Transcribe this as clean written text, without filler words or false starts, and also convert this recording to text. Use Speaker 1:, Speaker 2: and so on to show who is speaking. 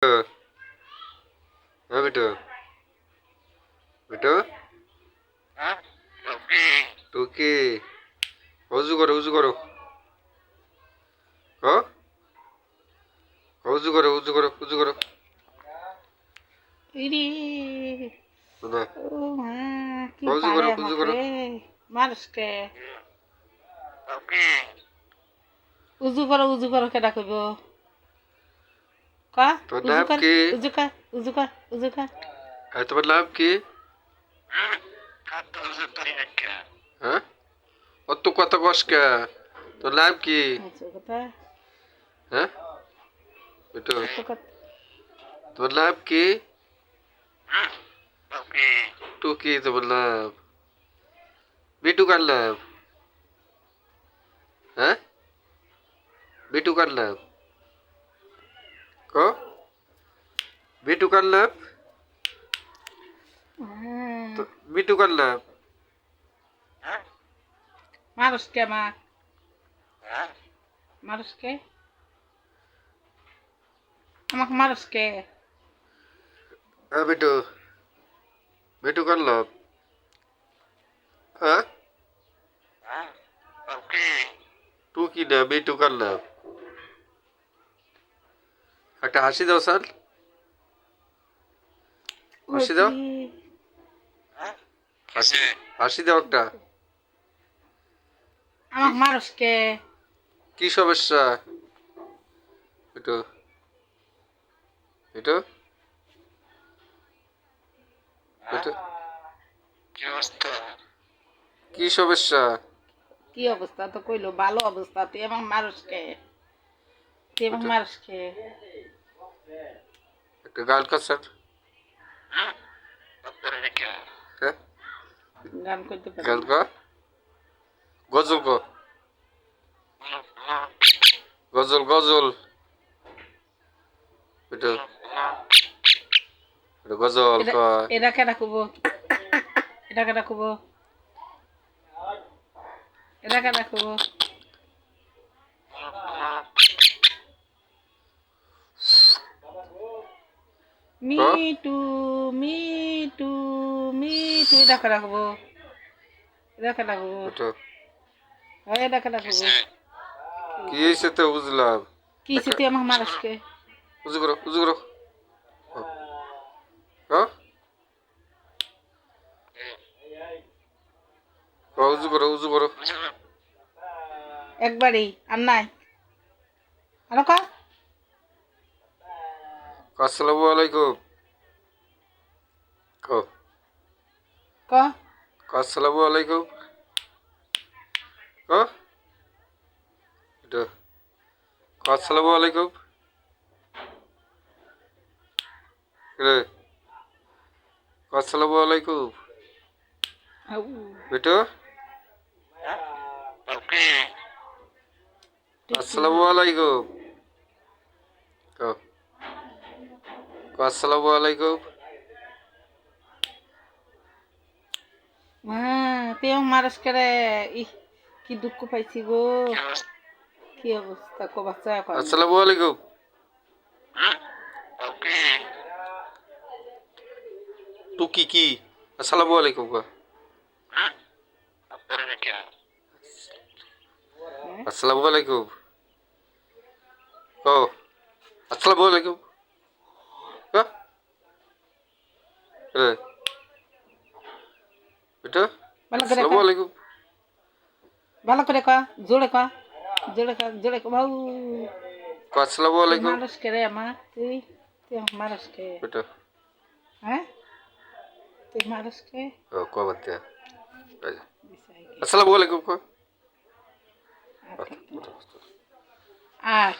Speaker 1: হ্যাঁ বেটো বেটো টুকি উজু করো হ উজু করো
Speaker 2: ইরি
Speaker 1: না
Speaker 2: ও মা কি
Speaker 1: উজু
Speaker 2: পারে
Speaker 1: করো
Speaker 2: আমাকে মানুষকে উজু করো কেডা কইব কা
Speaker 1: তোর
Speaker 2: উজু
Speaker 1: নাম
Speaker 2: কর
Speaker 1: কি
Speaker 2: উজু কর উজু কর উজু কর
Speaker 1: আর তোমার নাম কি হ্যাঁ অত কথা কস কে তোর নাম কি
Speaker 2: আচ্ছা কথা
Speaker 1: হ্যাঁ বেটো
Speaker 2: আচ্ছা কথা
Speaker 1: তোমার নাম কি টুকি তোমার নাম বিটু কার নাম হ্যাঁ বিটু কার নাম কো বিটু কার নাম তো বিটু কার নাম
Speaker 2: মানুষকে আমার মানুষকে আমাকে মানুষকে
Speaker 1: হ্যাঁ বিটু বিটু কার নাম হ্যাঁ টুকি না বিটু কার নাম একটা হাসি দাও স্যার হাসি দাও হাসি দাও একটা
Speaker 2: আমাকে মানুষকে
Speaker 1: কি সমস্যা একটু একটু একটু কি সমস্যা
Speaker 2: কি অবস্থা তো কইলো ভালো অবস্থা তুই আমার মানুষকে তুই আমার মানুষকে
Speaker 1: একটা গান করছেন হ্যাঁ
Speaker 2: গান করতে পারি
Speaker 1: গান
Speaker 2: না।
Speaker 1: কর গজল কর গজল একটু একটু গজল
Speaker 2: এটা
Speaker 1: কর
Speaker 2: এটা কেডা কইব এটা কেডা কইব এটা কেডা কইব মিটু মিটু মিটু এটা কেডা কইব এটা কেডা কইব
Speaker 1: একটু
Speaker 2: এটা কেডা কইব
Speaker 1: কি হয়েছে তো বুঝলাম
Speaker 2: কি তুই আমার মানুষকে
Speaker 1: উজু করো হ্যাঁ উজু করো
Speaker 2: একবারই আর নাই আর কা
Speaker 1: আসসালামু আলাইকুম
Speaker 2: ক
Speaker 1: আসসালামু আলাইকুম এটা আসসালামু আলাইকুম রে আসসালামু আলাইকুম
Speaker 2: আউ
Speaker 1: বেটো আসসালামু আলাইকুম আসসালামু আলাইকুম
Speaker 2: মা তুই আমার মানুষকে রে ই কি দুঃখ পাইছি গো কি অবস্থা কো বাচ্চা কয়
Speaker 1: আসসালামু আলাইকুম টুকি কি আসসালামু আলাইকুম আসসালামু আলাইকুম আসসালামু আলাইকুম রে বেটা
Speaker 2: ভালো করে
Speaker 1: আসসালামু আলাইকুম
Speaker 2: ভালো করে ক জোরে ক জোরে ক বাউ
Speaker 1: আসসালামু আলাইকুম
Speaker 2: মানুষকে রে আমার তুই তুই আমার মানুষকে
Speaker 1: বেটা
Speaker 2: হ্যাঁ তুই মানুষকে
Speaker 1: বাদ আসসালামু আলাইকুম
Speaker 2: আর